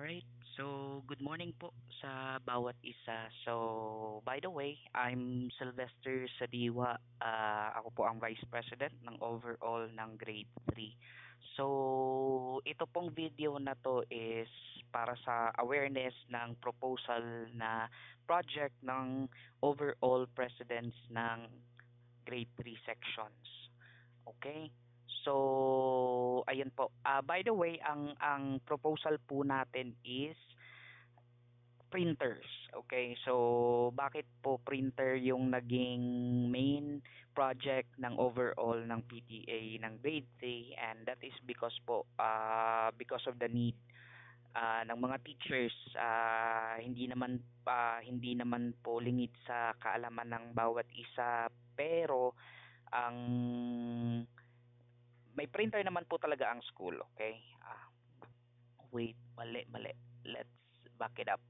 Alright, so good morning po sa bawat isa. So, by the way, I'm Sylvester Sadiwa. Ako po ang Vice President ng overall ng Grade 3. So, ito pong video na to is para sa awareness ng proposal na project ng overall presidents ng Grade 3 sections. Okay? So, ayun po. By the way, ang proposal po natin is printers. Okay? So, bakit po printer yung naging main project ng overall ng PTA ng grade 3, and that is because po because of the need ng mga teachers. Hindi naman po lingid sa kaalaman ng bawat isa, pero ang may printer naman po talaga ang school. Okay? Wait, mali. Let's back it up.